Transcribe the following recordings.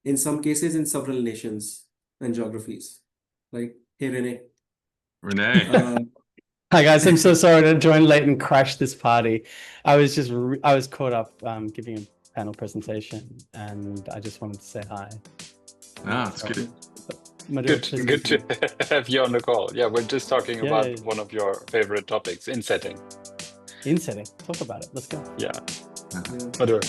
in some cases in several nations and geographies. Like, hey, Renee. Renee. Hi guys, I'm so sorry to join late and crash this party. I was caught up giving a panel presentation, and I just wanted to say hi. It's good. Madhur, Good to have you on the call. Yeah, we're just talking about one of your favorite topics, insetting. Insetting. Talk about it. Let's go. Yeah. Madhur.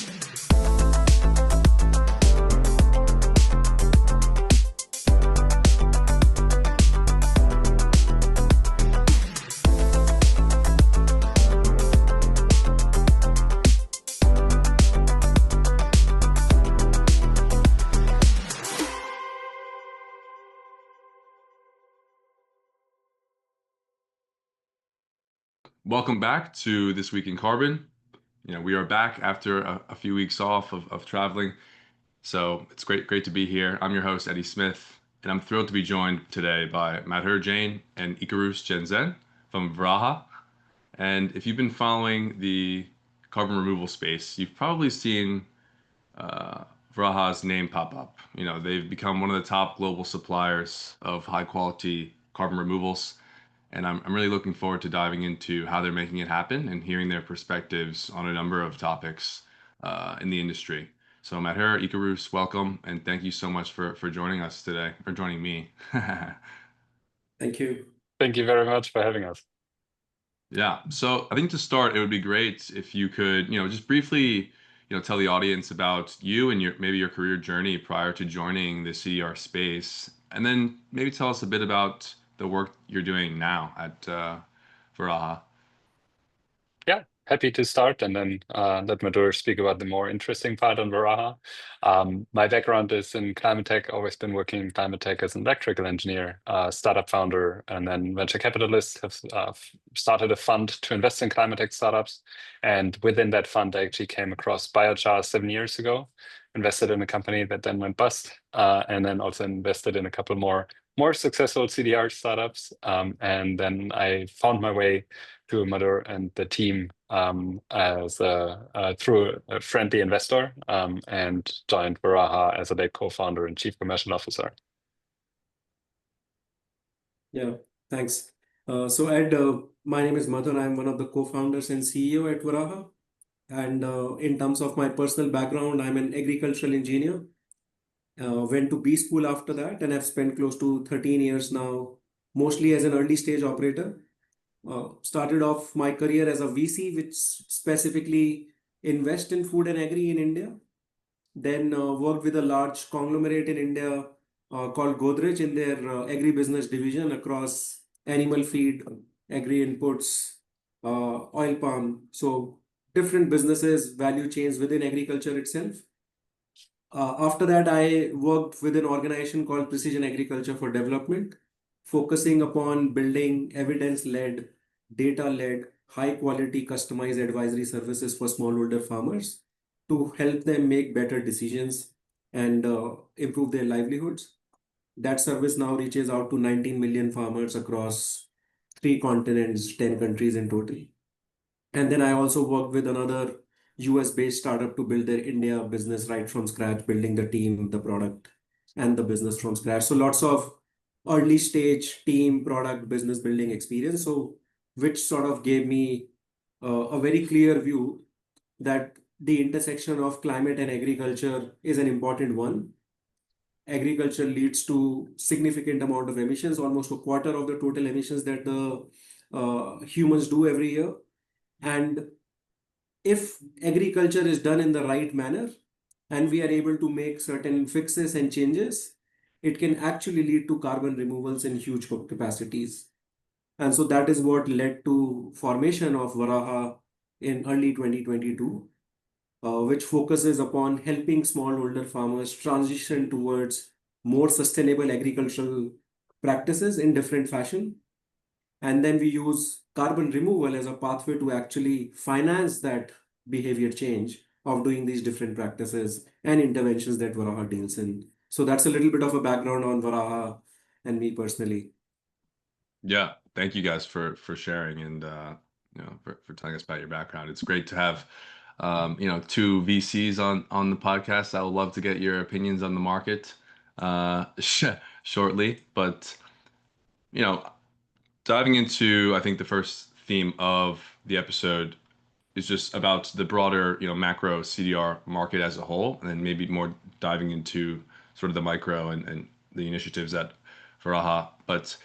Welcome back to This Week in Carbon. We are back after a few weeks off of traveling. So it's great to be here. I'm your host, Eddie Smith, and I'm thrilled to be joined today by Madhur Jain and Ikarus Janzen from Varaha. And if you've been following the carbon removal space, you've probably seen Varaha's name pop up. They've become one of the top global suppliers of high quality carbon removals. And I'm really looking forward to diving into how they're making it happen and hearing their perspectives on a number of topics in the industry. So Madhur, Ikarus, welcome, and thank you so much for joining us today, or joining me. Thank you. Thank you very much for having us. Yeah, so I think to start, it would be great if you could, just briefly, tell the audience about you and maybe your career journey prior to joining the CDR space, and then maybe tell us a bit about the work you're doing now at Varaha. Yeah, happy to start and then let Madhur speak about the more interesting part on Varaha. My background is in climate tech, always been working in climate tech as an electrical engineer, startup founder, and then venture capitalist. Have started a fund to invest in climate tech startups. And within that fund, I actually came across Biochar 7 years ago, invested in a company that then went bust, and then also invested in a couple more successful CDR startups. And then I found my way to Madhur and the team as through a friendly investor and joined Varaha as a co-founder and chief commercial officer. Yeah, thanks. So Ed, my name is Madhur. I'm one of the co-founders and CEO at Varaha. And in terms of my personal background, I'm an agricultural engineer. Went to B school after that, and I've spent close to 13 years now, mostly as an early stage operator. Started off my career as a VC, which specifically invest in food and agri in India. Then worked with a large conglomerate in India called Godrej in their agribusiness division across animal feed, agri inputs, oil palm. So different businesses, value chains within agriculture itself. After that, I worked with an organization called Precision Agriculture for Development, focusing upon building evidence-led, data-led, high-quality customized advisory services for smallholder farmers to help them make better decisions and improve their livelihoods. That service now reaches out to 19 million farmers across 3 continents, 10 countries in total. And then I also worked with another US-based startup to build their India business right from scratch, building the team, the product, and the business from scratch. So lots of early stage team, product, business building experience. So which sort of gave me a very clear view that the intersection of climate and agriculture is an important one. Agriculture leads to significant amount of emissions, almost a quarter of the total emissions that the humans do every year. And if agriculture is done in the right manner and we are able to make certain fixes and changes, it can actually lead to carbon removals in huge capacities. And so that is what led to formation of Varaha in early 2022, which focuses upon helping smallholder farmers transition towards more sustainable agricultural practices in different fashion. And then we use carbon removal as a pathway to actually finance that behavior change of doing these different practices and interventions that Varaha deals in. So that's a little bit of a background on Varaha and me personally. Yeah, thank you guys for sharing and for telling us about your background. It's great to have two VCs on the podcast. I would love to get your opinions on the market shortly. But diving into, I think the first theme of the episode is just about the broader, macro CDR market as a whole, and then maybe more diving into sort of the micro and the initiatives at Varaha. But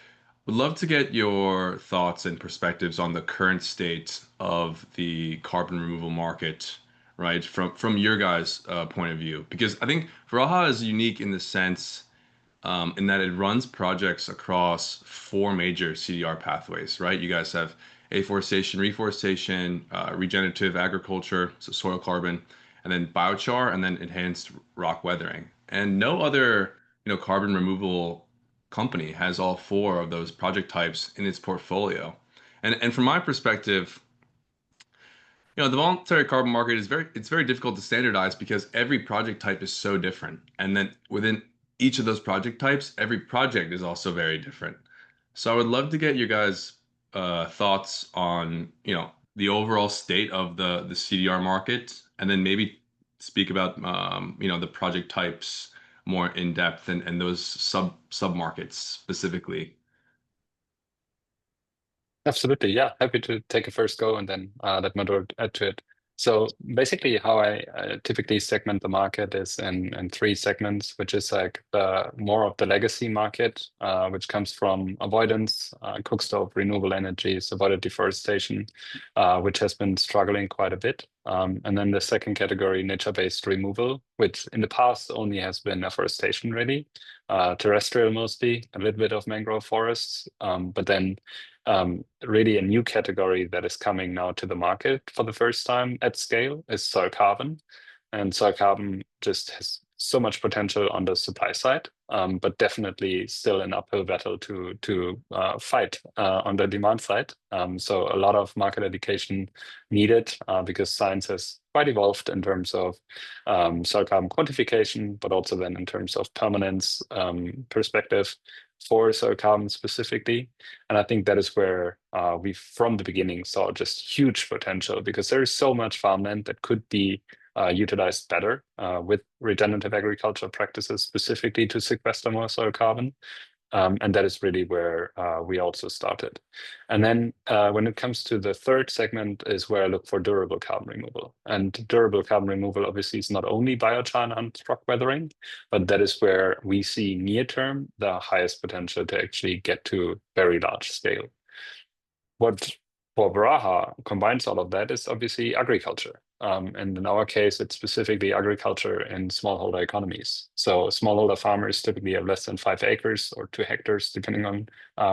would love to get your thoughts and perspectives on the current state of the carbon removal market, right? From your guys' point of view, because I think Varaha is unique in the sense in that it runs projects across four major CDR pathways, right? You guys have afforestation, reforestation, regenerative agriculture, so soil carbon, and then biochar, and then enhanced rock weathering. And no other, carbon removal company has all four of those project types in its portfolio. And from my perspective, the voluntary carbon market is very difficult to standardize because every project type is so different. And then within each of those project types, every project is also very different. So I would love to get your guys' thoughts on, the overall state of the CDR market, and then maybe speak about, the project types more in depth and those sub markets specifically. Absolutely. Yeah. Happy to take a first go and then let Madhur add to it. So basically how I typically segment the market is in three segments, which is like the more of the legacy market, which comes from avoidance, cookstove, renewable energies, avoided deforestation, which has been struggling quite a bit. And then the second category, nature-based removal, which in the past only has been afforestation really, terrestrial mostly, a little bit of mangrove forests, but then really a new category that is coming now to the market for the first time at scale is soil carbon. And soil carbon just has so much potential on the supply side, but definitely still an uphill battle to fight on the demand side. So a lot of market education needed because science has quite evolved in terms of soil carbon quantification, but also then in terms of permanence perspective for soil carbon specifically. And I think that is where we from the beginning saw just huge potential because there is so much farmland that could be utilized better with regenerative agriculture practices specifically to sequester more soil carbon. And that is really where we also started. And then when it comes to the third segment is where I look for durable carbon removal. And durable carbon removal obviously is not only biochar and rock weathering, but that is where we see near term the highest potential to actually get to very large scale. What for Varaha combines all of that is obviously agriculture. And in our case, it's specifically agriculture in smallholder economies. So smallholder farmers typically have less than 5 acres or 2 hectares, depending on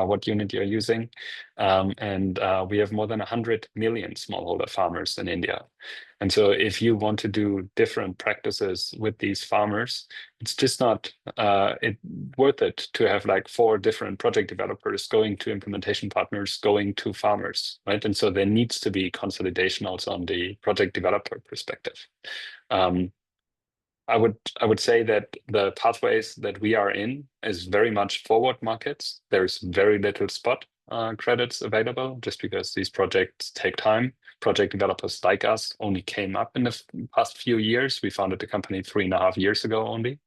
what unit you're using. And we have more than 100 million smallholder farmers in India. And so if you want to do different practices with these farmers, it's just not worth it to have like 4 different project developers going to implementation partners, going to farmers, right? And so there needs to be consolidation also on the project developer perspective. I would say that the pathways that we are in is very much forward markets. There's very little spot credits available just because these projects take time. Project developers like us only came up in the past few years. We founded the company 3.5 years ago only.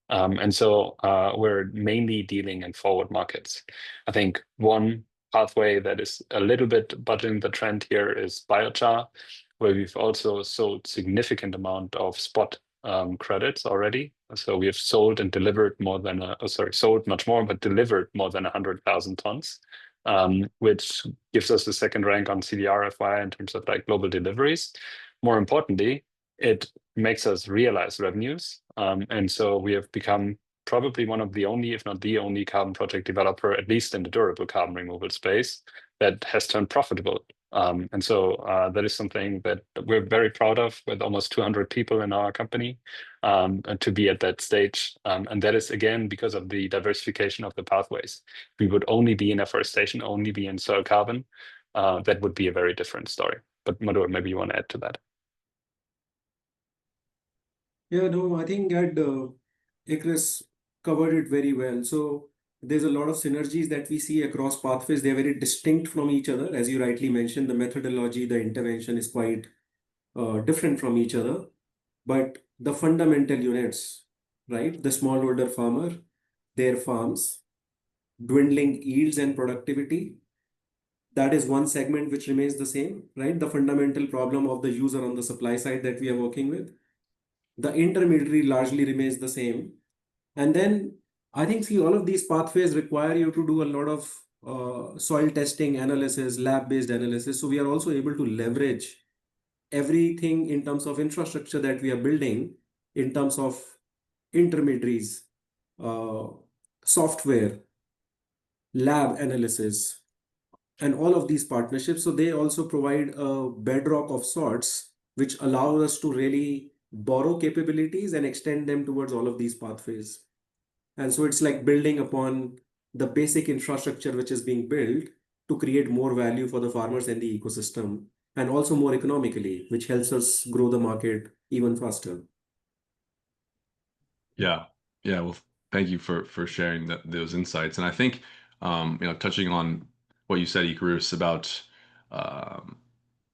And so we're mainly dealing in forward markets. I think one pathway that is a little bit budging the trend here is biochar, where we've also sold significant amount of spot credits already. So we have sold and delivered more than, sold much more, but delivered more than 100,000 tons, which gives us the second rank on CDR.FYI in terms of like global deliveries. More importantly, it makes us realize revenues. And so we have become probably one of the only, if not the only carbon project developer, at least in the durable carbon removal space, that has turned profitable. And so that is something that we're very proud of with almost 200 people in our company and to be at that stage. And that is, again, because of the diversification of the pathways. If we would only be in afforestation, only be in soil carbon, that would be a very different story. But Madhur, maybe you want to add to that. Yeah, no, I think that Ikarus covered it very well. So there's a lot of synergies that we see across pathways. They're very distinct from each other. As you rightly mentioned, the methodology, the intervention is quite different from each other, but the fundamental units, right? The smallholder farmer, their farms, dwindling yields and productivity, that is one segment which remains the same, right? The fundamental problem of the user on the supply side that we are working with. The intermediary largely remains the same. And then I think, see, all of these pathways require you to do a lot of soil testing, analysis, lab-based analysis. So we are also able to leverage everything in terms of infrastructure that we are building, in terms of intermediaries, uh, software, lab analysis, and all of these partnerships. So they also provide a bedrock of sorts, which allow us to really borrow capabilities and extend them towards all of these pathways. And so it's like building upon the basic infrastructure which is being built to create more value for the farmers and the ecosystem, and also more economically, which helps us grow the market even faster. Yeah, yeah. Well, thank you for sharing those insights. And I think, touching on what you said, Ikarus, about um,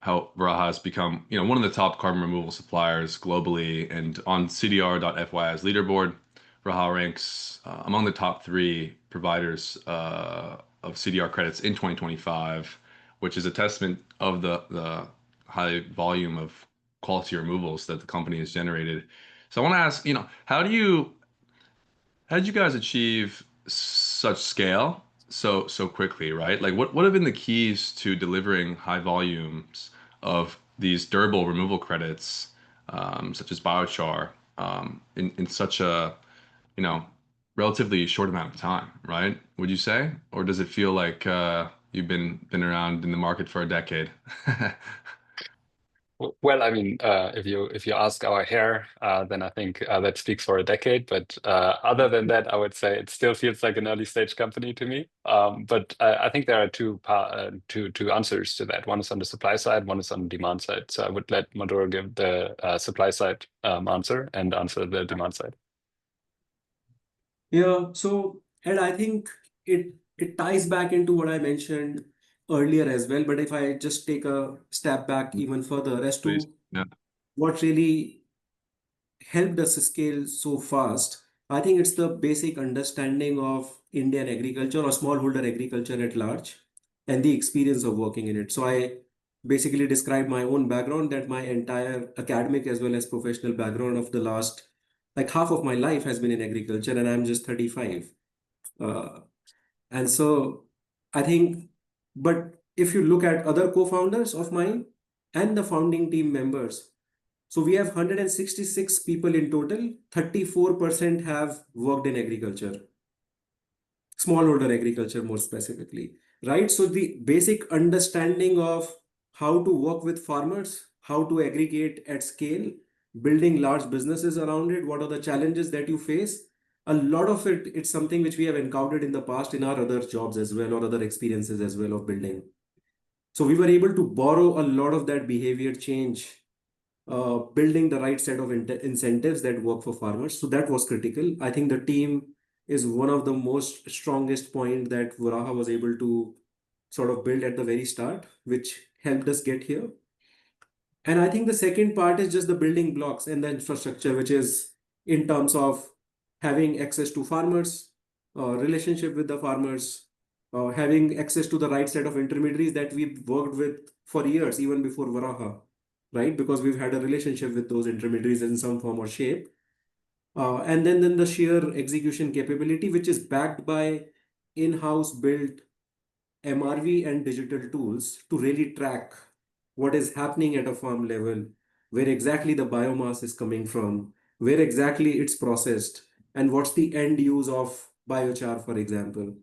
how Varaha has become, one of the top carbon removal suppliers globally, and on CDR.FYI's leaderboard, Varaha ranks among the top 3 providers of CDR credits in 2025, which is a testament of the high volume of quality removals that the company has generated. So I want to ask, how did you guys achieve such scale so quickly, right? Like what have been the keys to delivering high volumes of these durable removal credits, such as biochar, in such a, you know, relatively short amount of time, right? Would you say? Or does it feel like you've been around in the market for a decade? Well, I mean, if you ask our hair, then I think that speaks for a decade. But other than that, I would say it still feels like an early stage company to me. But I think there are two answers to that. One is on the supply side, one is on the demand side. So I would let Madhur give the supply side answer and answer the demand side. Yeah, so, and I think it ties back into what I mentioned earlier as well. But if I just take a step back even further as Please. to Yeah. what really helped us scale so fast, I think it's the basic understanding of Indian agriculture or smallholder agriculture at large and the experience of working in it. So I basically describe my own background, that my entire academic as well as professional background of the last, like half of my life has been in agriculture, and I'm just 35. Uh, and so I think, but if you look at other co-founders of mine and the founding team members, so we have 166 people in total, 34% have worked in agriculture, smallholder agriculture more specifically, right? So the basic understanding of how to work with farmers, how to aggregate at scale, building large businesses around it, what are the challenges that you face? A lot of it, it's something which we have encountered in the past in our other jobs as well, or other experiences as well of building. So we were able to borrow a lot of that behavior change, building the right set of incentives that work for farmers. So that was critical. I think the team is one of the most strongest point that Varaha was able to sort of build at the very start, which helped us get here. And I think the second part is just the building blocks and the infrastructure, which is in terms of having access to farmers, relationship with the farmers, having access to the right set of intermediaries that we've worked with for years, even before Varaha, right? Because we've had a relationship with those intermediaries in some form or shape. And then the sheer execution capability, which is backed by in-house built MRV and digital tools to really track what is happening at a farm level, where exactly the biomass is coming from, where exactly it's processed, and what's the end use of biochar, for example.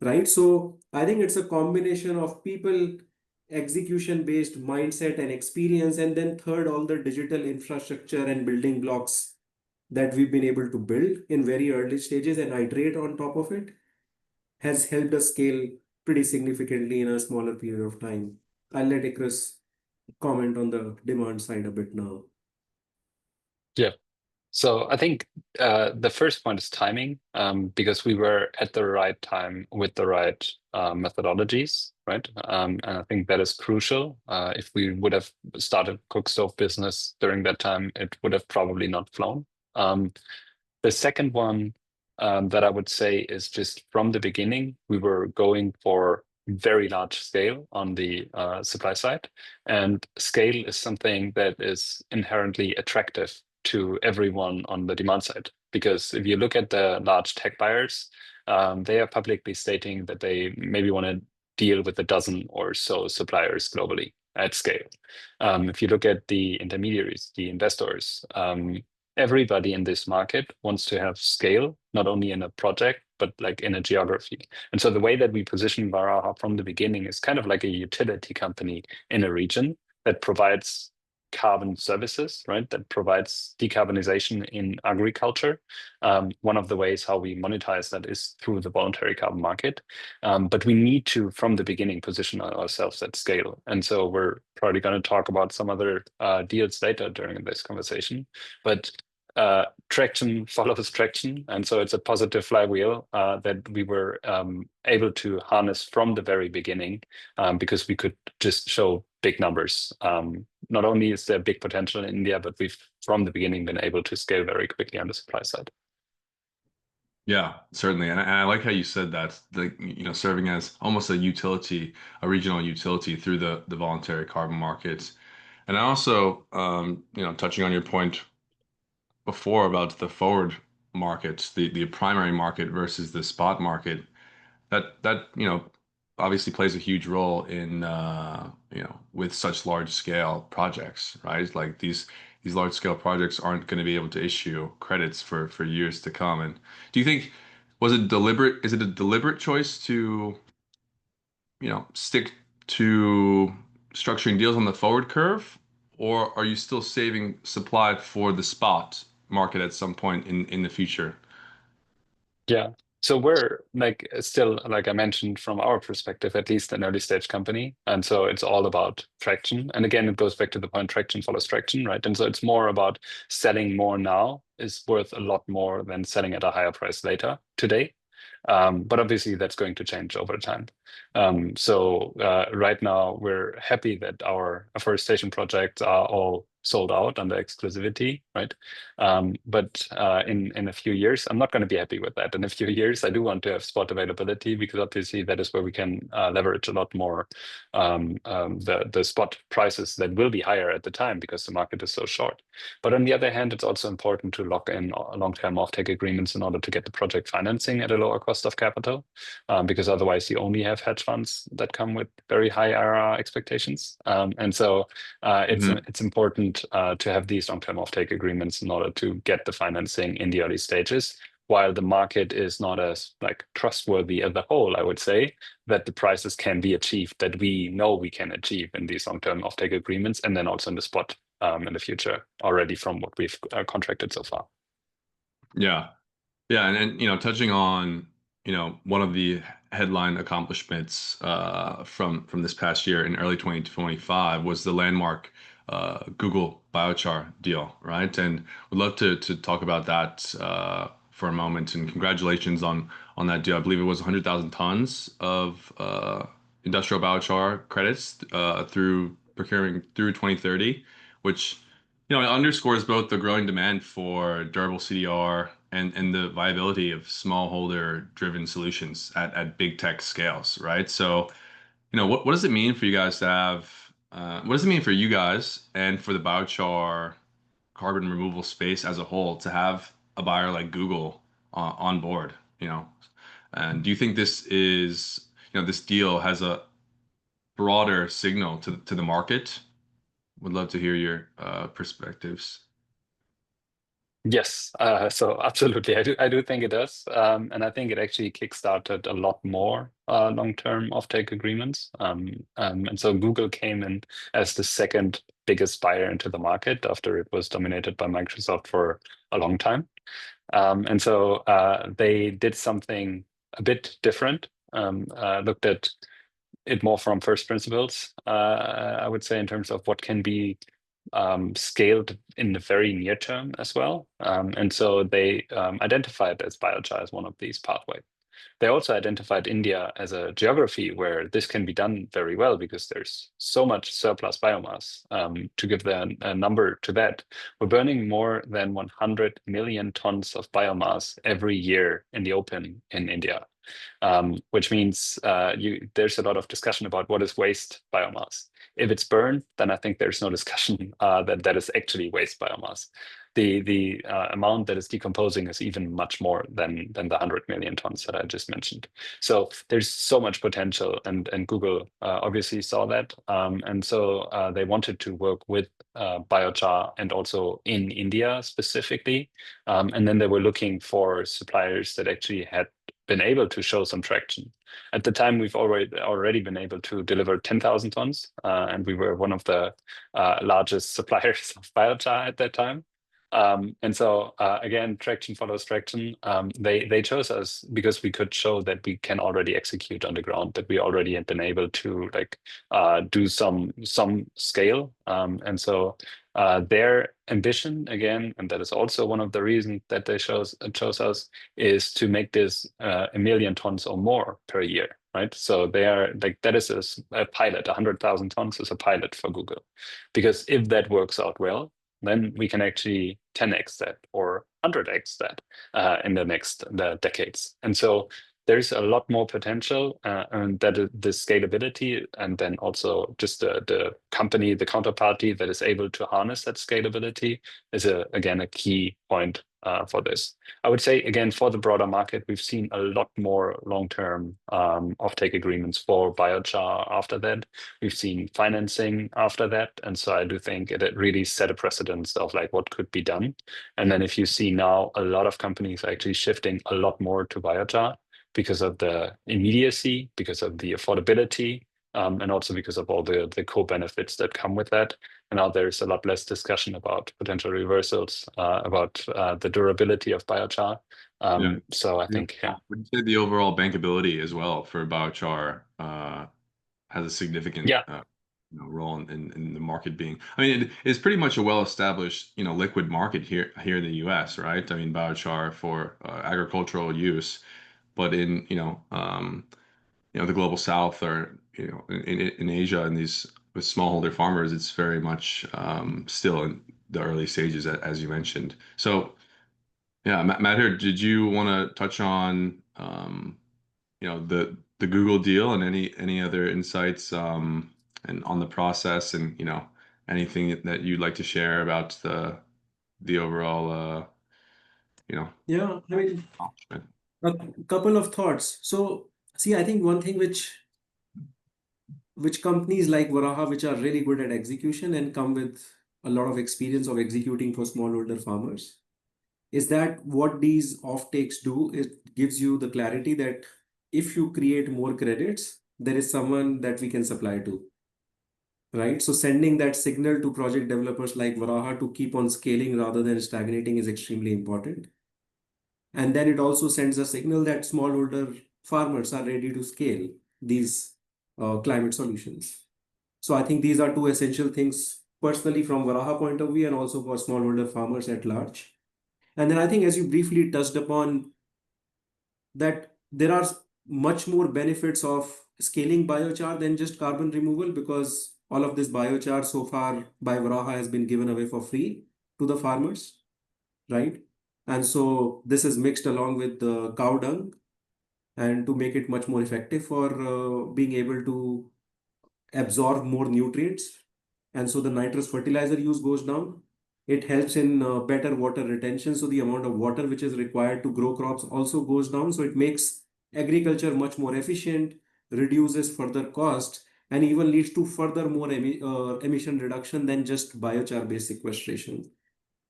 Right? So I think it's a combination of people, execution-based mindset and experience, and then third, all the digital infrastructure and building blocks that we've been able to build in very early stages and iterate on top of it has helped us scale pretty significantly in a smaller period of time. I'll let Ikarus comment on the demand side a bit now. Yeah. So I think the first point is timing, because we were at the right time with the right methodologies, right? And I think that is crucial. If we would have started cook stove business during that time, it would have probably not flown. The second one that I would say is just from the beginning, we were going for very large scale on the supply side. And scale is something that is inherently attractive to everyone on the demand side. Because if you look at the large tech buyers, they are publicly stating that they maybe want to deal with a dozen or so suppliers globally at scale. If you look at the intermediaries, the investors, everybody in this market wants to have scale, not only in a project, but like in a geography. And so the way that we position Varaha from the beginning is kind of like a utility company in a region that provides carbon services, right? That provides decarbonization in agriculture. One of the ways how we monetize that is through the voluntary carbon market. But we need to, from the beginning, position ourselves at scale. And so we're probably going to talk about some other deals later during this conversation. But traction follows traction. And so it's a positive flywheel that we were able to harness from the very beginning because we could just show big numbers. Not only is there big potential in India, but we've from the beginning been able to scale very quickly on the supply side. Yeah, certainly. And I like how you said that, serving as almost a utility, a regional utility through the voluntary carbon markets. And also, touching on your point before about the forward markets, the primary market versus the spot market, that obviously plays a huge role in with such large scale projects, right? Like these large scale projects aren't going to be able to issue credits for years to come. And do you think is it a deliberate choice to stick to structuring deals on the forward curve, or are you still saving supply for the spot market at some point in the future? Yeah. So we're like still, like I mentioned, from our perspective, at least an early stage company. And so it's all about traction. And again, it goes back to the point, traction follows traction, right? And so it's more about selling more now is worth a lot more than selling at a higher price later today. But obviously that's going to change over time. So right now we're happy that our afforestation projects are all sold out under exclusivity, right? But in a few years, I'm not going to be happy with that. In a few years, I do want to have spot availability because obviously that is where we can leverage a lot more the spot prices that will be higher at the time because the market is so short. But on the other hand, it's also important to lock in long-term offtake agreements in order to get the project financing at a lower cost of capital, because otherwise you only have hedge funds that come with very high IRR expectations. And so it's important to have these long-term offtake agreements in order to get the financing in the early stages. While the market is not as like trustworthy as a whole, I would say that the prices can be achieved that we know we can achieve in these long-term offtake agreements, and then also in the spot in the future already from what we've contracted so far. Yeah. Yeah. And touching on, one of the headline accomplishments from this past year in early 2025 was the landmark Google Biochar deal, right? And we'd love to talk about that for a moment. And congratulations on that deal. I believe it was 100,000 tons of industrial biochar credits through procuring through 2030, which it underscores both the growing demand for durable CDR and the viability of smallholder driven solutions at big tech scales, right? So, what does it mean for you guys to have? What does it mean for you guys and for the biochar carbon removal space as a whole to have a buyer like Google on board? And do you think this deal has a broader signal to the market? Would love to hear your perspectives. Yes, so absolutely, I do think it does, and I think it actually kickstarted a lot more long-term offtake agreements. And so Google came in as the second biggest buyer into the market after it was dominated by Microsoft for a long time. And so they did something a bit different, looked at it more from first principles, I would say, in terms of what can be scaled in the very near term as well. And so they identified as biochar as one of these pathways. They also identified India as a geography where this can be done very well because there's so much surplus biomass. To give a number to that, we're burning more than 100 million tons of biomass every year in the open in India. Which means there's a lot of discussion about what is waste biomass. If it's burned, then I think there's no discussion that is actually waste biomass. The amount that is decomposing is even much more than the 100 million tons that I just mentioned. So there's so much potential, and Google obviously saw that, and so they wanted to work with biochar and also in India specifically, and then they were looking for suppliers that actually had been able to show some traction. At the time, we've already been able to deliver 10,000 tons, and we were one of the largest suppliers of biochar at that time. And so again, traction follows traction. They chose us because we could show that we can already execute on the ground, that we already had been able to do some scale. And so their ambition again, and that is also one of the reasons that they chose us, is to make this 1 million tons or more per year, right? So they are that is a pilot. 100,000 tons is a pilot for Google, because if that works out well, then we can actually 10x that or 100x that in the next decades. And so there's a lot more potential, and that the scalability, and then also just the company, the counterparty that is able to harness that scalability is again a key point for this. I would say again, for the broader market, we've seen a lot more long-term offtake agreements for biochar after that. We've seen financing after that, and so I do think it really set a precedence of what could be done. And then if you see now, a lot of companies are actually shifting a lot more to biochar because of the immediacy, because of the affordability, and also because of all the co-benefits that come with that. And now there's a lot less discussion about potential reversals, about the durability of biochar. So I think, would you say the overall bankability as well for biochar has a significant role in the market being? I mean, it's pretty much a well-established liquid market here in the U.S., right? I mean, biochar for agricultural use, but in the global South, or in Asia, and these with smallholder farmers, it's very much still in the early stages, as you mentioned. So yeah, Madhur, did you want to touch on the Google deal and any other insights and on the process, and anything that you'd like to share about the overall Yeah, I mean, accomplishment? a couple of thoughts. So, see, I think one thing which companies like Varaha, which are really good at execution and come with a lot of experience of executing for smallholder farmers, is that what these offtakes do, it gives you the clarity that if you create more credits, there is someone that we can supply to, right? So sending that signal to project developers like Varaha to keep on scaling rather than stagnating is extremely important. And then it also sends a signal that smallholder farmers are ready to scale these climate solutions. So I think these are two essential things personally from Varaha point of view, and also for smallholder farmers at large. And then I think, as you briefly touched upon, that there are much more benefits of scaling biochar than just carbon removal, because all of this biochar so far by Varaha has been given away for free to the farmers, right? And so this is mixed along with the cow dung, and to make it much more effective for being able to absorb more nutrients. And so the nitrous fertilizer use goes down. It helps in better water retention. So the amount of water which is required to grow crops also goes down. So it makes agriculture much more efficient, reduces further cost, and even leads to further more emission reduction than just biochar-based sequestration.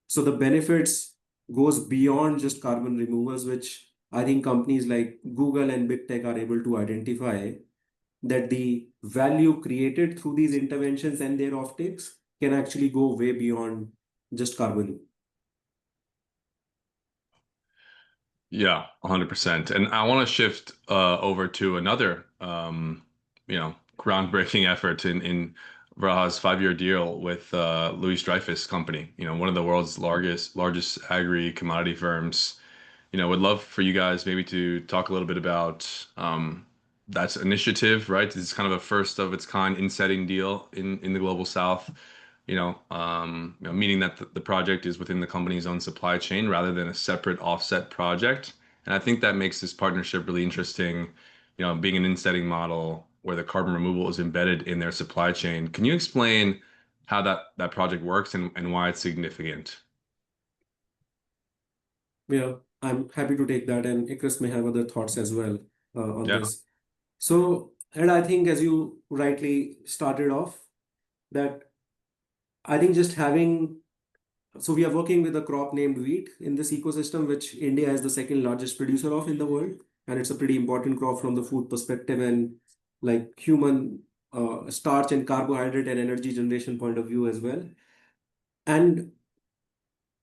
So the benefits goes beyond just carbon removals, which I think companies like Google and big tech are able to identify, that the value created through these interventions and their offtakes can actually go way beyond just carbon. Yeah, 100%. And I want to shift over to another, groundbreaking effort in Varaha's 5-year deal with Louis Dreyfus Company, one of the world's largest agri commodity firms. Would love for you guys maybe to talk a little bit about that initiative, right? This is kind of a first of its kind insetting deal in the global South. Meaning that the project is within the company's own supply chain rather than a separate offset project. And I think that makes this partnership really interesting, being an insetting model where the carbon removal is embedded in their supply chain. Can you explain how that project works and why it's significant? Yeah, I'm happy to take that, and Icarus may have other thoughts as well on Yeah. this. So, and I think as you rightly started off, that I think just having, so we are working with a crop named wheat in this ecosystem, which India is the second largest producer of in the world. And it's a pretty important crop from the food perspective and like human starch and carbohydrate and energy generation point of view as well. And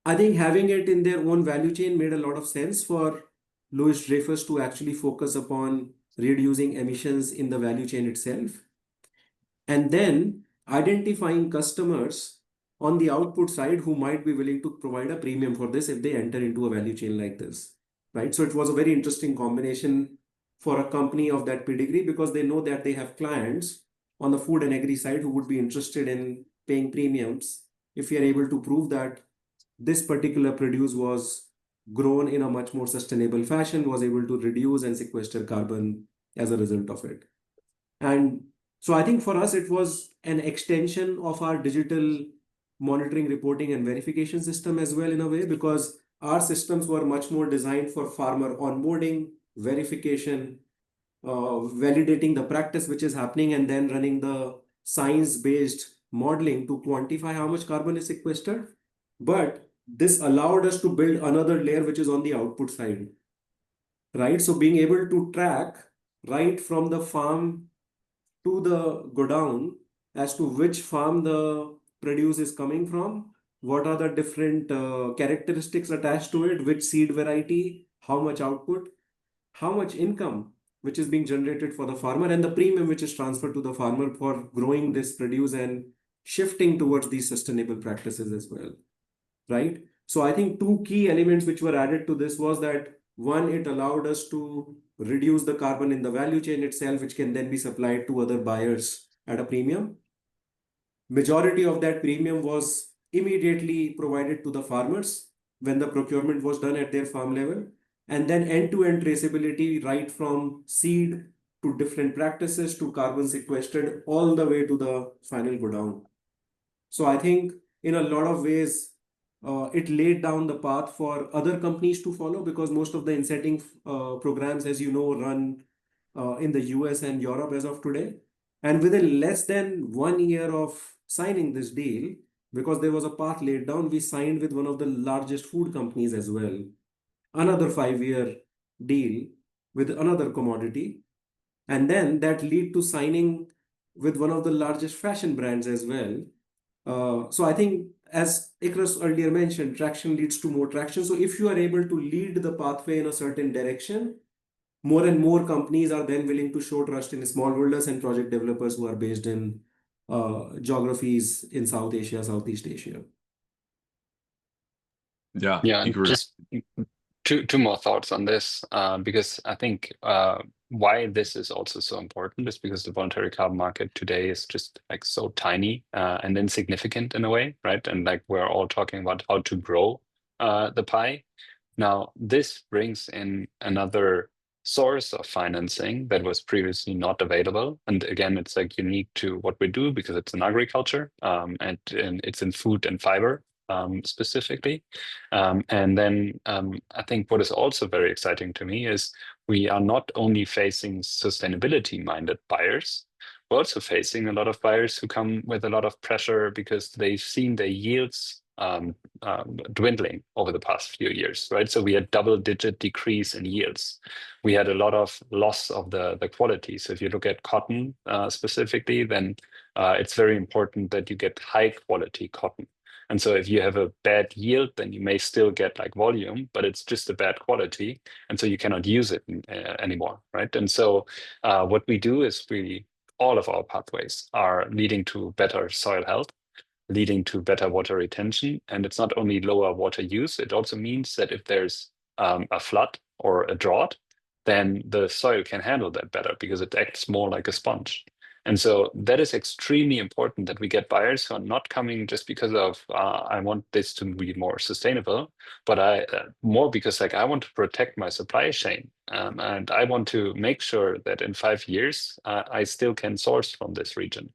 I think having it in their own value chain made a lot of sense for Louis Dreyfus to actually focus upon reducing emissions in the value chain itself. And then identifying customers on the output side who might be willing to provide a premium for this if they enter into a value chain like this, right? So it was a very interesting combination for a company of that pedigree because they know that they have clients on the food and agri side who would be interested in paying premiums if we are able to prove that this particular produce was grown in a much more sustainable fashion, was able to reduce and sequester carbon as a result of it. And so I think for us, it was an extension of our digital monitoring, reporting, and verification system as well, in a way, because our systems were much more designed for farmer onboarding, verification, validating the practice which is happening, and then running the science-based modeling to quantify how much carbon is sequestered. But this allowed us to build another layer which is on the output side, right? So being able to track right from the farm to the godown as to which farm the produce is coming from, what are the different characteristics attached to it, which seed variety, how much output, how much income which is being generated for the farmer, and the premium which is transferred to the farmer for growing this produce and shifting towards these sustainable practices as well, right? So I think two key elements which were added to this was that one, it allowed us to reduce the carbon in the value chain itself, which can then be supplied to other buyers at a premium. Majority of that premium was immediately provided to the farmers when the procurement was done at their farm level. And then end-to-end traceability, right from seed to different practices to carbon sequestered, all the way to the final go down. So I think in a lot of ways, it laid down the path for other companies to follow because most of the insetting programs, as you know, run in the US and Europe as of today. And within less than 1 year of signing this deal, because there was a path laid down, we signed with one of the largest food companies as well, another 5-year deal with another commodity. And then that lead to signing with one of the largest fashion brands as well. So I think, as Icarus earlier mentioned, traction leads to more traction. So if you are able to lead the pathway in a certain direction, more and more companies are then willing to show trust in smallholders and project developers who are based in geographies in South Asia, Southeast Asia. Yeah. Yeah, Icarus. just two more thoughts on this, because I think why this is also so important is because the voluntary carbon market today is just like so tiny and insignificant in a way, right? And like we're all talking about how to grow the pie. Now, this brings in another source of financing that was previously not available. And again, it's like unique to what we do because it's in agriculture and it's in food and fiber specifically. And then I think what is also very exciting to me is we are not only facing sustainability-minded buyers, we're also facing a lot of buyers who come with a lot of pressure because they've seen their yields dwindling over the past few years, right? So we had double-digit decrease in yields. We had a lot of loss of the quality. So if you look at cotton specifically, then it's very important that you get high-quality cotton. And so if you have a bad yield, then you may still get like volume, but it's just a bad quality. And so you cannot use it anymore, right? And so what we do is we all of our pathways are leading to better soil health, leading to better water retention. And it's not only lower water use, it also means that if there's a flood or a drought, then the soil can handle that better because it acts more like a sponge. And so that is extremely important, that we get buyers who are not coming just because of, I want this to be more sustainable, but more because like I want to protect my supply chain. And I want to make sure that in 5 years, I still can source from this region.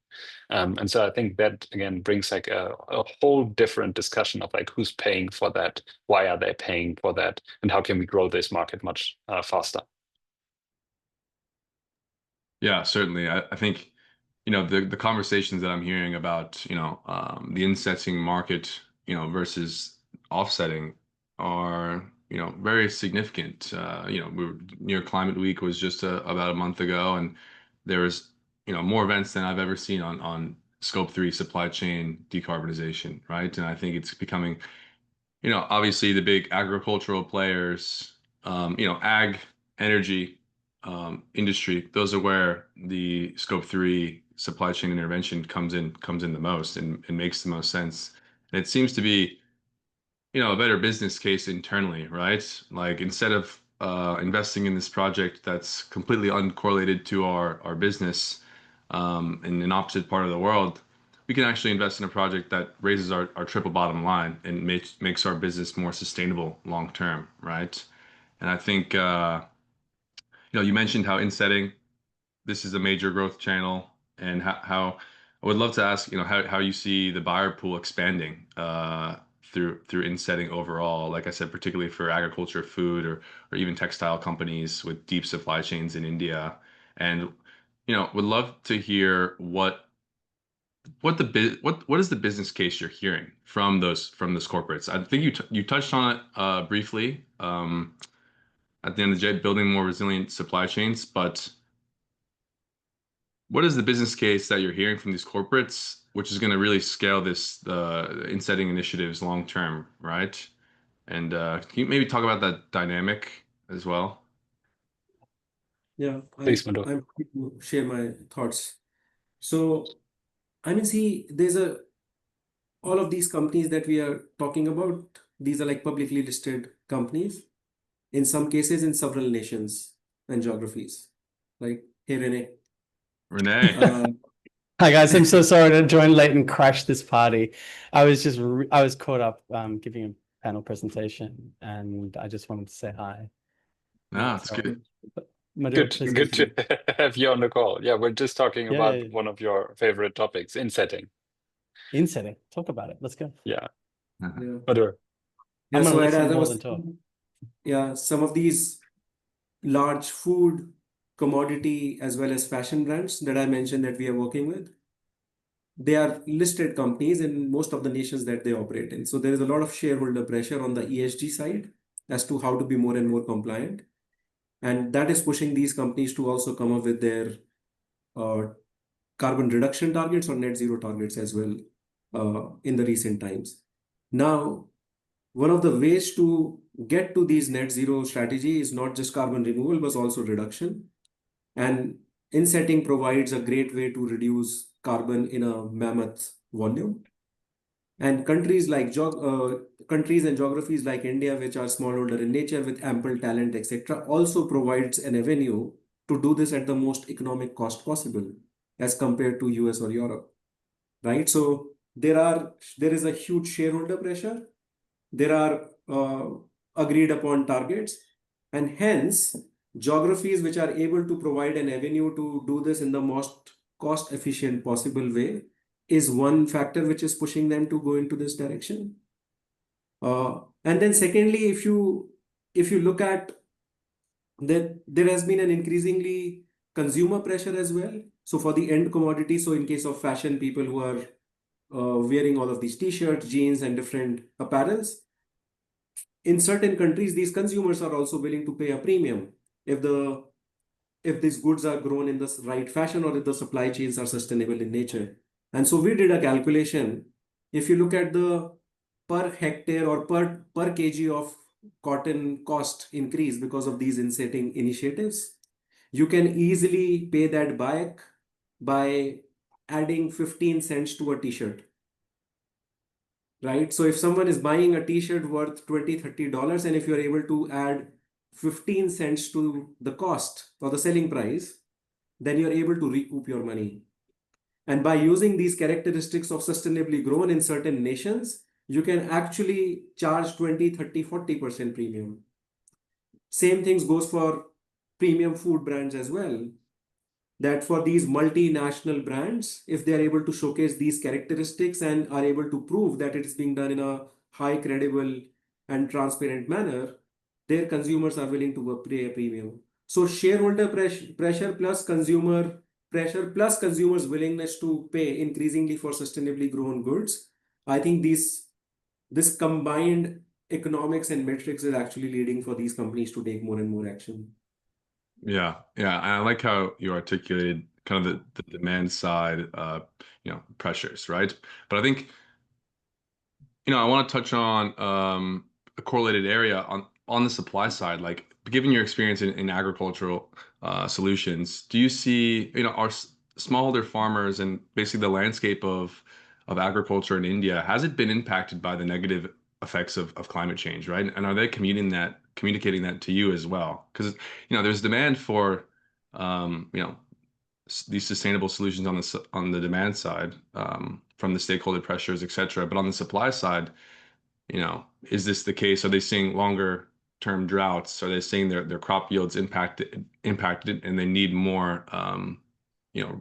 And so I think that again brings like a whole different discussion of like who's paying for that, why are they paying for that, and how can we grow this market much faster. Yeah, certainly. I think, the conversations that I'm hearing about, the insetting market, versus offsetting are, very significant. Near Climate Week was just about a month ago, and there was, more events than I've ever seen on Scope 3 supply chain decarbonization, right? And I think it's becoming, obviously the big agricultural players, ag, energy, industry, those are where the scope 3 supply chain intervention comes in the most and makes the most sense. And it seems to be, a better business case internally, right? Like instead of investing in this project that's completely uncorrelated to our business, in an opposite part of the world, we can actually invest in a project that raises our triple bottom line and makes our business more sustainable long term, right? And I think you mentioned how insetting, this is a major growth channel, and how I would love to ask, how you see the buyer pool expanding through insetting overall. Like I said, particularly for agriculture, food, or even textile companies with deep supply chains in India, and would love to hear what is the business case you're hearing from those corporates. I think you touched on it briefly at the end of the day, building more resilient supply chains, but what is the business case that you're hearing from these corporates, which is going to really scale the insetting initiatives long term, right? And can you maybe talk about that dynamic as well? Yeah, Please, Madhur. I'm happy to share my thoughts. So, I mean, see, all of these companies that we are talking about, these are like publicly listed companies, in some cases in several nations and geographies. Like, hey, Renee. Renee. Hi guys, I'm so sorry to join late and crash this party. I was caught up giving a panel presentation, and I just wanted to say hi. No, it's good. Madhur, please Good continue. to have you on the call. Yeah, we're just talking about Yeah. one of your favorite topics, insetting. Insetting. Talk about it. Let's go. Yeah. Yeah. Madhur. Yeah, I'm so gonna as listen I more was than talk. yeah, some of these large food, commodity, as well as fashion brands that I mentioned that we are working with, they are listed companies in most of the nations that they operate in. So there is a lot of shareholder pressure on the ESG side as to how to be more and more compliant. And that is pushing these companies to also come up with their uh, carbon reduction targets or net zero targets as well in the recent times. Now, one of the ways to get to these net zero strategy is not just carbon removal, but also reduction. And insetting provides a great way to reduce carbon in a mammoth volume. And countries and geographies like India, which are smallholder in nature with ample talent, etc., also provides an avenue to do this at the most economic cost possible as compared to US or Europe, right? So there is a huge shareholder pressure. There are agreed upon targets, and hence geographies which are able to provide an avenue to do this in the most cost efficient possible way is one factor which is pushing them to go into this direction. And then secondly, if you look at that, there has been an increasingly consumer pressure as well. So for the end commodity, so in case of fashion, people who are wearing all of these t-shirts, jeans, and different apparels, in certain countries, these consumers are also willing to pay a premium if these goods are grown in the right fashion or if the supply chains are sustainable in nature. And so we did a calculation. If you look at the per hectare or per kg of cotton cost increase because of these insetting initiatives, you can easily pay that back by adding 15 cents to a t-shirt, right? So if someone is buying a t-shirt worth $20-$30, and if you're able to add 15 cents to the cost or the selling price, then you're able to recoup your money. And by using these characteristics of sustainably grown in certain nations, you can actually charge 20, 30, 40% premium. Same things goes for premium food brands as well. That for these multinational brands, if they are able to showcase these characteristics and are able to prove that it's being done in a high, credible, and transparent manner, their consumers are willing to pay a premium. So shareholder pressure plus consumer pressure plus consumers' willingness to pay increasingly for sustainably grown goods. I think this combined economics and metrics is actually leading for these companies to take more and more action. Yeah, yeah. And I like how you articulated kind of the demand side, pressures, right? But I think, I want to touch on a correlated area on the supply side. Like, given your experience in agricultural solutions, do you see, our smallholder farmers and basically the landscape of agriculture in India, has it been impacted by the negative effects of climate change, right? And are they communicating that to you as well? Because, there's demand for, these sustainable solutions on the demand side, from the stakeholder pressures, et cetera. But on the supply side, is this the case? Are they seeing longer term droughts? Are they seeing their crop yields impacted, and they need more,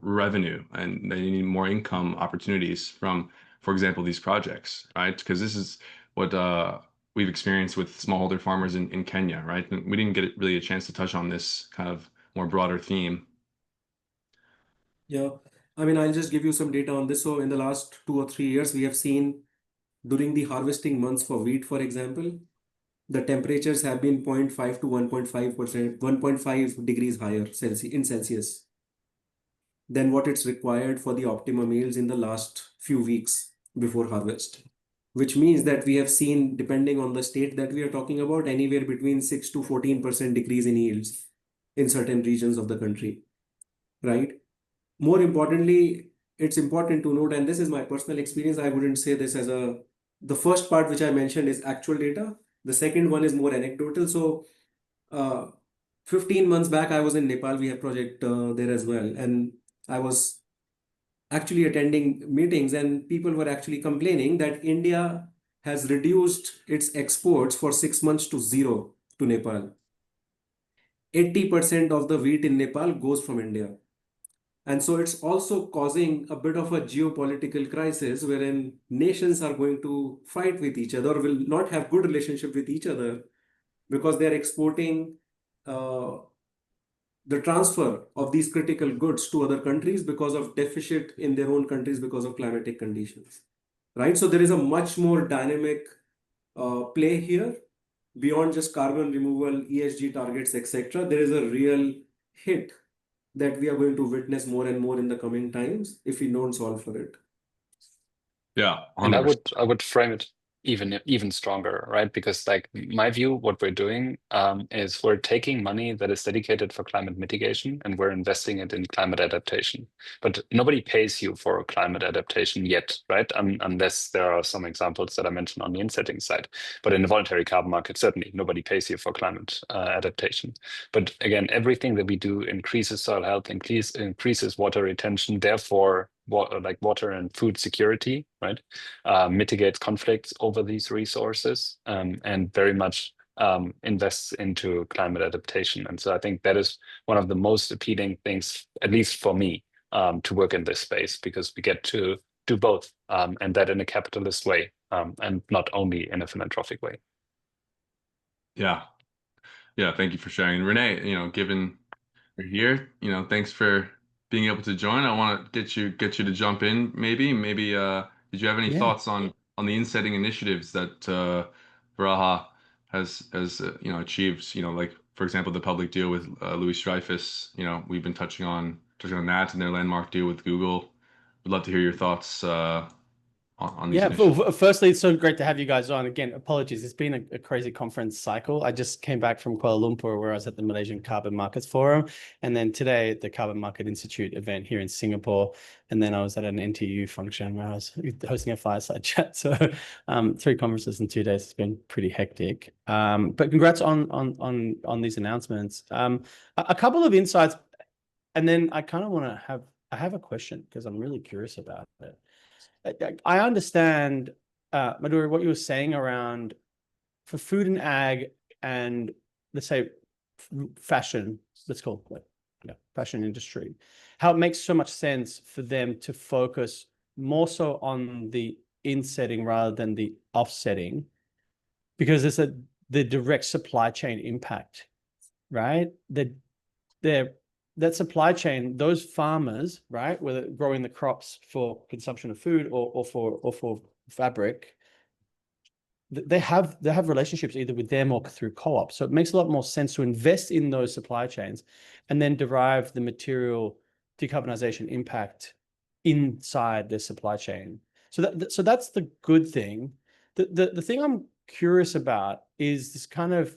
revenue, and they need more income opportunities from, for example, these projects, right? Because this is what we've experienced with smallholder farmers in Kenya, right? And we didn't get really a chance to touch on this kind of more broader theme. Yeah, I mean, I'll just give you some data on this. So in the last 2 or 3 years, we have seen during the harvesting months for wheat, for example, the temperatures have been 0.5 to 1.5%, 1.5 degrees higher in Celsius than what it's required for the optimum yields in the last few weeks before harvest. Which means that we have seen, depending on the state that we are talking about, anywhere between 6 to 14% decrease in yields in certain regions of the country, right? More importantly, it's important to note, and this is my personal experience, I wouldn't say this as the first part which I mentioned is actual data. The second one is more anecdotal. So, 15 months back, I was in Nepal. We have project there as well. And I was actually attending meetings, and people were actually complaining that India has reduced its exports for 6 months to zero to Nepal. 80% of the wheat in Nepal goes from India. And so it's also causing a bit of a geopolitical crisis wherein nations are going to fight with each other, will not have good relationship with each other because they're exporting the transfer of these critical goods to other countries because of deficit in their own countries because of climatic conditions, right? So there is a much more dynamic play here beyond just carbon removal, ESG targets, etc. There is a real hit that we are going to witness more and more in the coming times if we don't solve for it. Yeah, And 100%. I would frame it even stronger, right? Because like my view, what we're doing is we're taking money that is dedicated for climate mitigation and we're investing it in climate adaptation. But nobody pays you for climate adaptation yet, right? Unless there are some examples that I mentioned on the insetting side. But in the voluntary carbon market, certainly nobody pays you for climate adaptation. But again, everything that we do increases soil health, increases water retention, therefore water and food security, right? Mitigates conflicts over these resources, and very much invests into climate adaptation. And so I think that is one of the most appealing things, at least for me, to work in this space, because we get to do both, and that in a capitalist way, and not only in a philanthropic way. Yeah. Yeah, thank you for sharing. Renee, given you're here, thanks for being able to join. I want to get you to jump in maybe. Did you have any Yeah. thoughts on the insetting initiatives that Varaha has achieved, like for example the public deal with Louis Dreyfus, we've been touching on that, and their landmark deal with Google. Would love to hear your thoughts on these Yeah, initiatives? firstly, it's so great to have you guys on. Again, apologies. It's been a crazy conference cycle. I just came back from Kuala Lumpur where I was at the Malaysian Carbon Markets Forum. And then today at the Carbon Market Institute event here in Singapore. And then I was at an NTU function where I was hosting a fireside chat. So 3 conferences in 2 days. It's been pretty hectic. But congrats on these announcements. A couple of insights. And then I kind of want to I have a question because I'm really curious about it. I understand, Madhur, what you were saying around for food and ag and let's say fashion, let's call it fashion industry, how it makes so much sense for them to focus more so on the insetting rather than the offsetting, because there's the direct supply chain impact, right? That supply chain, those farmers, right, whether growing the crops for consumption of food or for fabric, they have relationships either with them or through co-ops. So it makes a lot more sense to invest in those supply chains and then derive the material decarbonization impact inside their supply chain. So that's the good thing. The thing I'm curious about is this kind of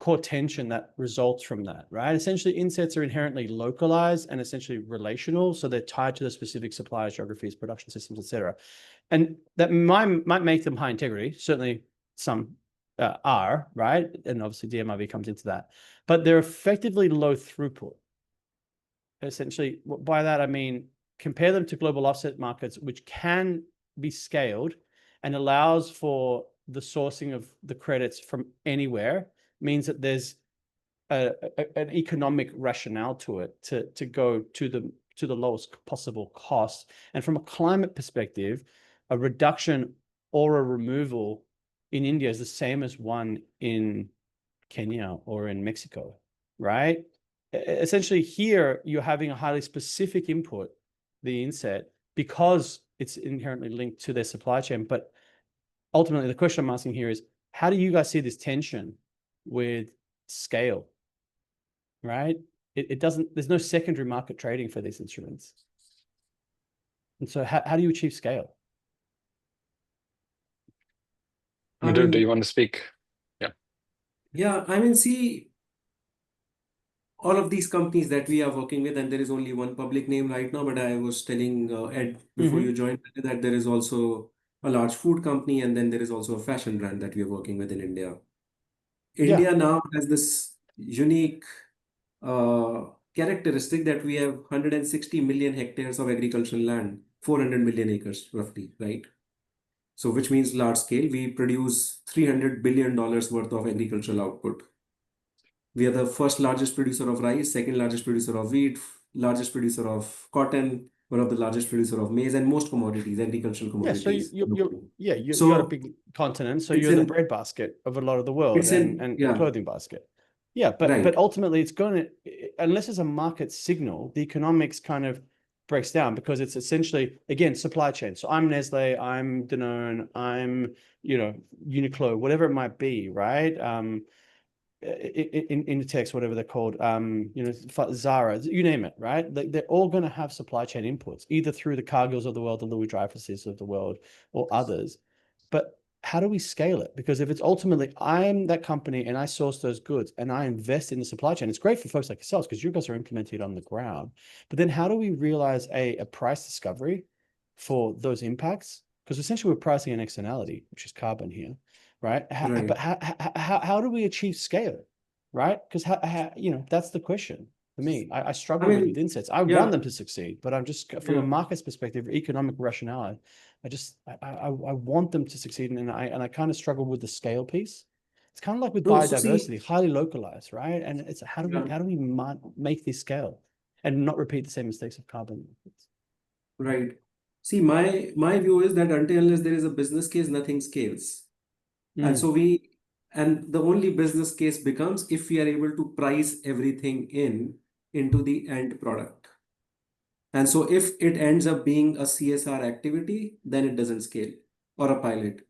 core tension that results from that, right? Essentially, insets are inherently localized and essentially relational, so they're tied to the specific suppliers, geographies, production systems, etc. And that might make them high integrity. Certainly, some are, right? And obviously, DMIV comes into that. But they're effectively low throughput. Essentially, by that I mean compare them to global offset markets, which can be scaled and allows for the sourcing of the credits from anywhere, means that there's an economic rationale to it to go to the lowest possible cost. And from a climate perspective, a reduction or a removal in India is the same as one in Kenya or in Mexico, right? Essentially here, you're having a highly specific input, the inset, because it's inherently linked to their supply chain. But ultimately, the question I'm asking here is, how do you guys see this tension with scale, right? It doesn't, there's no secondary market trading for these instruments. And so how do you achieve scale? Madhur, do you want to speak? Yeah, I mean, see, all of these companies that we are working with, and there is only one public name right now, but I was telling Ed before you joined that there is also a large food company, and then there is also a fashion brand that we are working with in India. India now has this unique characteristic that we have 160 million hectares of agricultural land, 400 million acres roughly, right? So which means large scale. We produce $300 billion worth of agricultural output. We are the first largest producer of rice, second largest producer of wheat, largest producer of cotton, one of the largest producer of maize, and most commodities, agricultural commodities. You got a big continent, so you're the breadbasket of a lot of the world and clothing basket. Yeah, but ultimately it's going to, unless it's a market signal, the economics kind of breaks down because it's essentially, again, supply chain. So I'm Nestle, I'm Danone, I'm, Uniqlo, whatever it might be, right? In the text, whatever they're called, Zara, you name it, right? They're all going to have supply chain inputs, either through the Cargills of the world, the Louis Dreyfuses of the world, or others. But how do we scale it? Because if it's ultimately, I'm that company and I source those goods and I invest in the supply chain, it's great for folks like yourselves because you guys are implementing it on the ground. But then how do we realize a price discovery for those impacts? Because essentially we're pricing an externality, which is carbon here. Right. But how do we achieve scale? Right. Because that's the question for me. I struggle with insets. I want them to succeed, but I'm just from a market's perspective, economic rationale. I want them to succeed. And I kind of struggle with the scale piece. It's kind of like with biodiversity, highly localized, right? And it's how do we make this scale and not repeat the same mistakes of carbon? Right. See, my view is that until unless there is a business case, nothing scales. And so and the only business case becomes if we are able to price everything into the end product. And so if it ends up being a CSR activity, then it doesn't scale, or a pilot.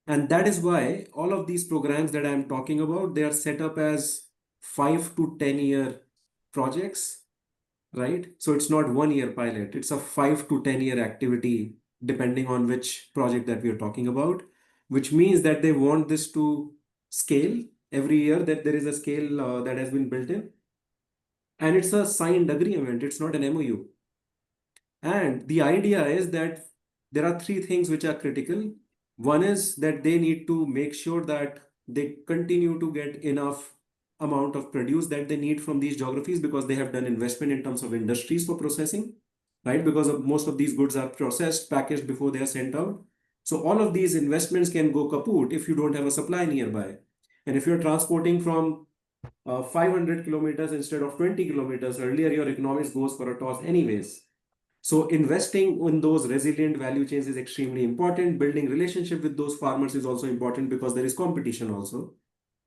And that is why all of these programs that I'm talking about, they are set up as 5 to 10-year projects, right? So it's not 1 year pilot, it's a 5 to 10-year activity depending on which project that we are talking about, which means that they want this to scale every year, that there is a scale that has been built in. And it's a signed agreement, it's not an MOU. And the idea is that there are three things which are critical. One is that they need to make sure that they continue to get enough amount of produce that they need from these geographies, because they have done investment in terms of industries for processing, right? Because most of these goods are processed, packaged before they are sent out. So all of these investments can go kaput if you don't have a supply nearby. And if you're transporting from 500 kilometers instead of 20 kilometers, earlier your economics goes for a toss anyways. So investing in those resilient value chains is extremely important. Building relationship with those farmers is also important, because there is competition also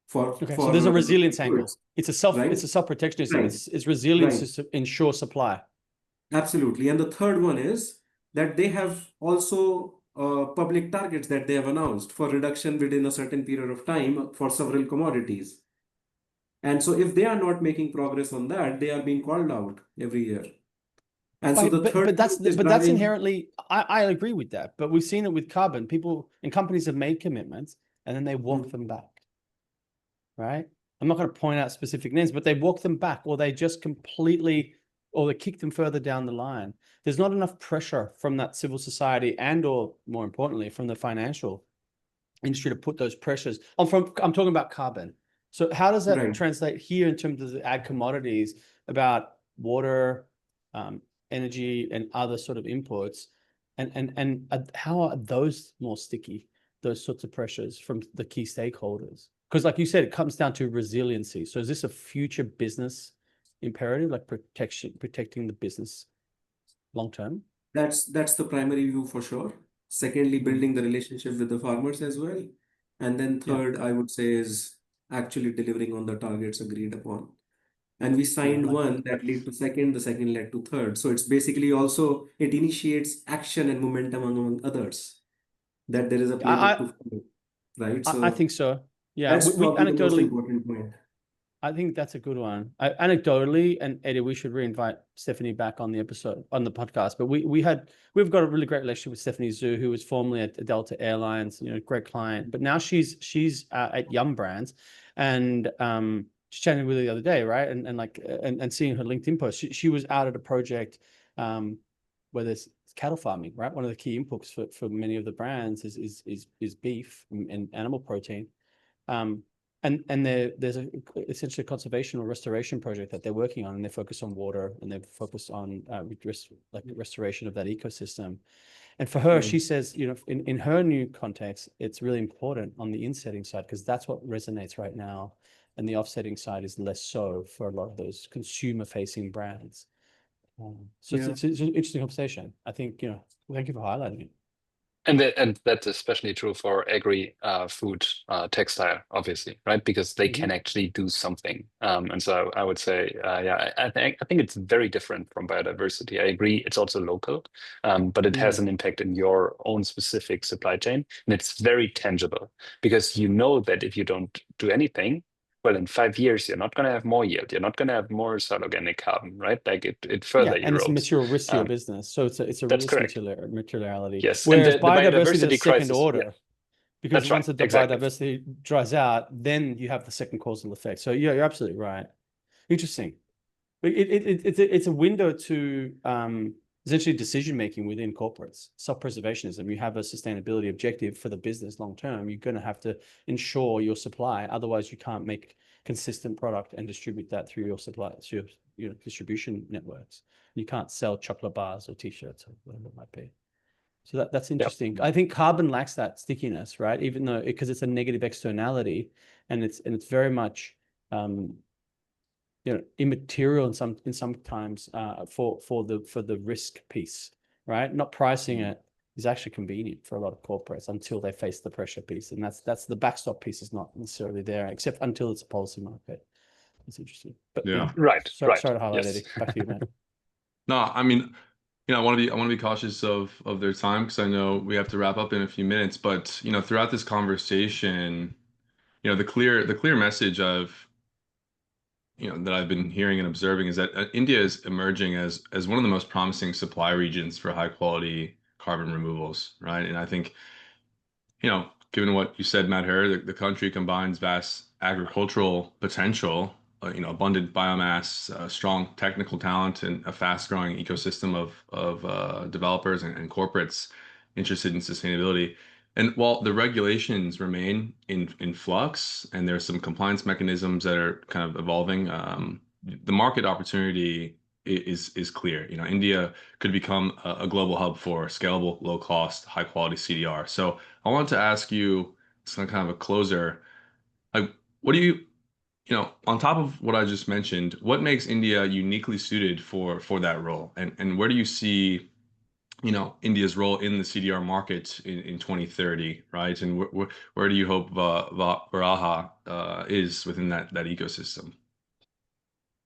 for Okay, so there's a resilience angle. goods, It's right? a protectionism. Right. It's resilience Right. to ensure supply. Absolutely. And the third one is that they have also public targets that they have announced for reduction within a certain period of time for several commodities. And so if they are not making progress on that, they are being called out every year. And so Right, the third thing is but that's driving. inherently, I agree with that. But we've seen it with carbon. People and companies have made commitments and then they walk them back. Right? I'm not going to point out specific names, but they walk them back, or they just completely, or they kick them further down the line. There's not enough pressure from that civil society and, or more importantly, from the financial industry to put those pressures. I'm talking about carbon. So how does that Right. translate here in terms of the ag commodities about water, energy, and other sort of inputs? And how are those more sticky, those sorts of pressures from the key stakeholders? Because like you said, it comes down to resiliency. So is this a future business imperative, like protecting the business long term? That's the primary view for sure. Secondly, building the relationship with the farmers as well. And then Yeah. third, I would say, is actually delivering on the targets agreed upon. And we signed like one that led to second, the second led to third. So it's basically also, it initiates action and momentum among others, that there is a playbook to follow, right? I So think so. Yeah, that's we probably the most anecdotally, important point. I think that's a good one. Anecdotally, and Eddie, we should reinvite Stephanie back on the episode, on the podcast. But we've got a really great relationship with Stephanie Zhu, who was formerly at Delta Airlines, great client. But now she's at Yum Brands, and just chatting with her the other day, right? And seeing her LinkedIn post, she was out at a project where there's cattle farming, right? One of the key inputs for many of the brands is beef and animal protein. And there's essentially a conservation or restoration project that they're working on, and they focus on water, and they focus on restoration of that ecosystem. And for her, she says, in her new context, it's really important on the insetting side, because that's what resonates right now, and the offsetting side is less so for a lot of those consumer-facing brands. So it's an interesting conversation. I think, thank you for highlighting it. And that's especially true for agri food textile, obviously, right? Because they can actually do something. And so I would say, I think it's very different from biodiversity. I agree, it's also local, but it has an impact in your own specific supply chain, and it's very tangible, because you know that if you don't do anything, well, in 5 years, you're not going to have more yield. You're not going to have more soil organic carbon, right? Like it further erodes. And it's a material risk to your business. So it's a That's risk correct. Materiality. Yes, Whereas and the biodiversity is a biodiversity second crisis, order. yeah. Because That's once right, the exactly. biodiversity dries out, then you have the second causal effect. So yeah, you're absolutely right. Interesting. But it's a window to essentially decision making within corporates. Self-preservationism. You have a sustainability objective for the business long term. You're going to have to ensure your supply. Otherwise, you can't make consistent product and distribute that through your supply, through your distribution networks. You can't sell chocolate bars or t-shirts or whatever it might be. So that's interesting. Yep. I think carbon lacks that stickiness, right? Even though, because it's a negative externality, and it's very much immaterial in sometimes for the risk piece, right? Not pricing it is actually convenient for a lot of corporates until they face the pressure piece, and that's the backstop piece is not necessarily there, except until it's a policy market. It's interesting, but yeah, right. Sorry to highlight, Eddie. Back to you, man. No, I mean, I want to be cautious of their time, because I know we have to wrap up in a few minutes. But throughout this conversation, the clear message of that I've been hearing and observing is that India is emerging as one of the most promising supply regions for high quality carbon removals, right? And I think, given what you said, Madhur, the country combines vast agricultural potential, abundant biomass, strong technical talent, and a fast-growing ecosystem of developers and corporates interested in sustainability. And while the regulations remain in flux, and there's some compliance mechanisms that are kind of evolving, the market opportunity is clear. India could become a global hub for scalable, low-cost, high-quality CDR. So I wanted to ask you, some kind of a closer, like, what do you, on top of what I just mentioned, what makes India uniquely suited for that role, and where do you see, India's role in the CDR market in 2030, right? And where do you hope Varaha is within that ecosystem?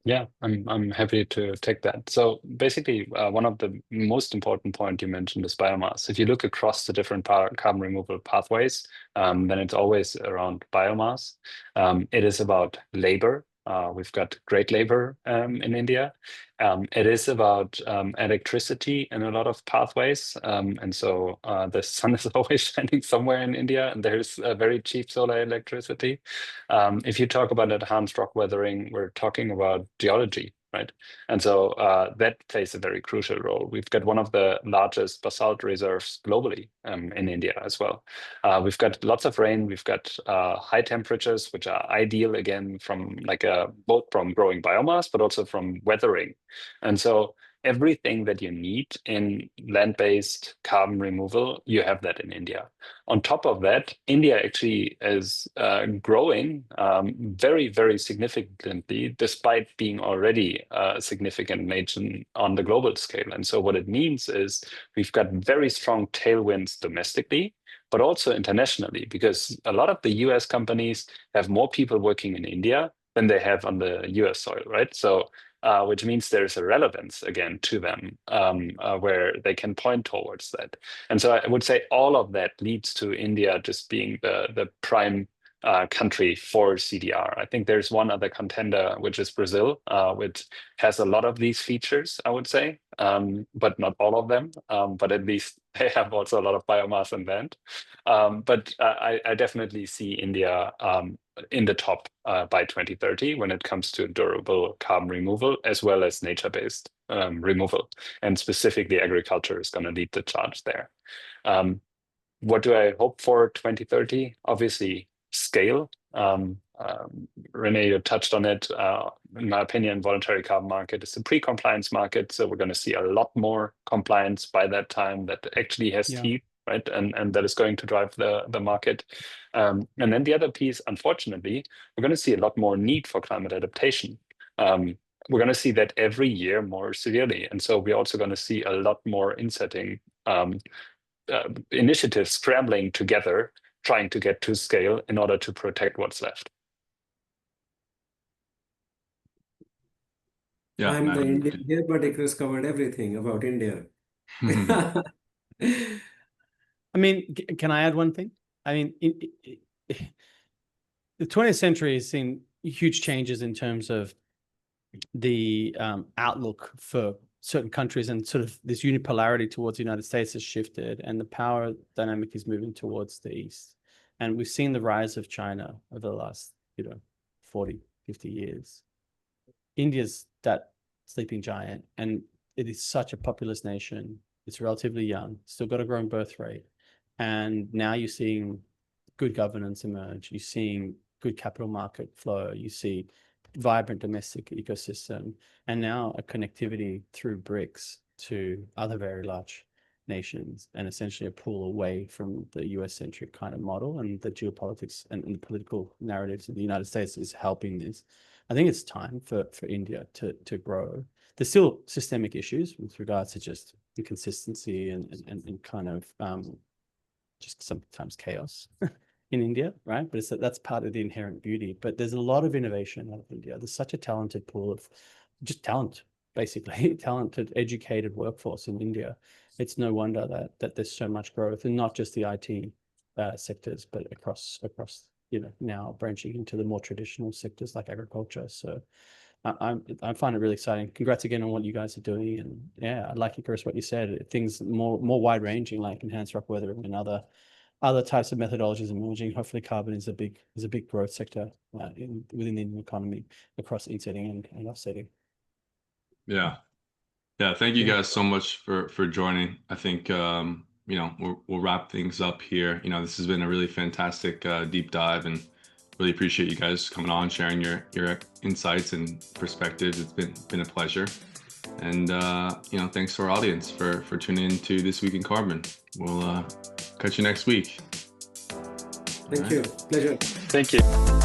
Yeah, I'm happy to take that. So basically, one of the most important point you mentioned is biomass. If you look across the different carbon removal pathways, then it's always around biomass. It is about labor. We've got great labor in India. It is about electricity in a lot of pathways. And so the sun is always shining somewhere in India, and there's very cheap solar electricity. If you talk about enhanced rock weathering, we're talking about geology, right? And so that plays a very crucial role. We've got one of the largest basalt reserves globally in India as well. We've got lots of rain. We've got high temperatures, which are ideal again from both from growing biomass, but also from weathering. And so everything that you need in land-based carbon removal, you have that in India. On top of that, India actually is growing very, very significantly, despite being already a significant nation on the global scale. And so what it means is we've got very strong tailwinds domestically, but also internationally, because a lot of the US companies have more people working in India than they have on the US soil, right? So which means there's a relevance again to them where they can point towards that. And so I would say all of that leads to India just being the prime country for CDR. I think there's one other contender, which is Brazil, which has a lot of these features, I would say, but not all of them. But at least they have also a lot of biomass and land. But I definitely see India in the top by 2030 when it comes to durable carbon removal as well as nature-based removal. And specifically, agriculture is going to lead the charge there. What do I hope for 2030? Obviously, scale. Renee, you touched on it. In my opinion, voluntary carbon market is a pre-compliance market. So we're going to see a lot more compliance by that time that actually has teeth, right? And that is going to drive the market. And then the other piece, unfortunately, we're going to see a lot more need for climate adaptation. We're going to see that every year more severely. And so we're also going to see a lot more insetting initiatives scrambling together, trying to get to scale in order to protect what's left. Yeah, I'm the Indian here, but Ikarus covered everything about India. I mean, can I add one thing? I mean, the 20th century has seen huge changes in terms of the outlook for certain countries, and sort of this unipolarity towards the United States has shifted, and the power dynamic is moving towards the East. And we've seen the rise of China over the last, 40, 50 years. India's that sleeping giant, and it is such a populous nation. It's relatively young, still got a growing birth rate. And now you're seeing good governance emerge. You're seeing good capital market flow. You see vibrant domestic ecosystem, and now a connectivity through BRICS to other very large nations, and essentially a pull away from the US-centric kind of model. And the geopolitics and the political narratives of the United States is helping this. I think it's time for India to grow. There's still systemic issues with regards to just inconsistency and kind of just sometimes chaos in India, right? But that's part of the inherent beauty. But there's a lot of innovation out of India. There's such a talented pool of just talent, basically, talented, educated workforce in India. It's no wonder that there's so much growth, and not just the IT sectors, but across now branching into the more traditional sectors like agriculture. So I find it really exciting. Congrats again on what you guys are doing, and yeah, I like, Ikarus, what you said. Things more wide ranging, like enhanced rock weathering and other types of methodologies emerging. Hopefully, carbon is a big growth sector within the Indian economy across Insetting and offsetting. Yeah. Yeah, thank you Yeah. guys so much for joining. I think you know, we'll wrap things up here. You know, this has been a really fantastic deep dive, and really appreciate you guys coming on, sharing your insights and perspectives. It's been a pleasure. And you know, thanks to our audience for tuning in to This Week in Carbon. We'll catch you next week. Thank you. Pleasure. Thank you.